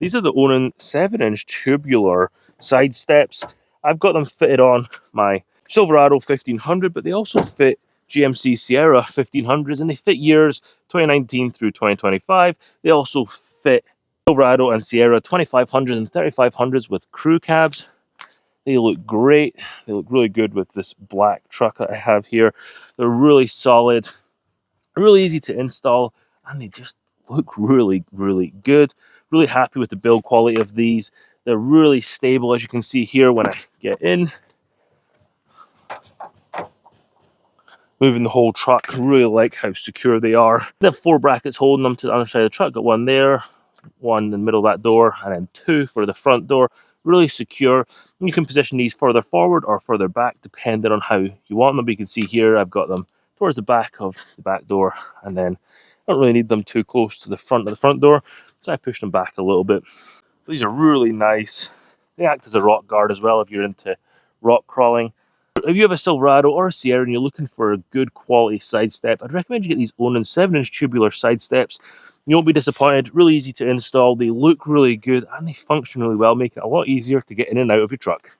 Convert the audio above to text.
These are the ONINE 7-inch tubular side steps. I've got them fitted on my Silverado 1500, but they also fit GMC Sierra 1500s, and they fit years 2019 through 2025. They also fit Silverado and Sierra 2500s and 3500s with crew cabs. They look great. They look really good with this black truck that I have here. They're really solid, really easy to install, and they just look really, really good. Really happy with the build quality of these. They're really stable, as you can see here when I get in. Moving the whole truck, really like how secure they are. They have 4 brackets holding them to the other side of the truck. Got one there, one in the middle of that door, and then 2 for the front door. Really secure. And you can position these further forward or further back depending on how you want them. But you can see here I've got them towards the back of the back door, and then I don't really need them too close to the front of the front door, so I push them back a little bit. These are really nice. They act as a rock guard as well if you're into rock crawling. If you have a Silverado or a Sierra and you're looking for a good quality side step, I'd recommend you get these ONINE 7-inch tubular side steps. You won't be disappointed. Really easy to install. They look really good and they function really well, making it a lot easier to get in and out of your truck.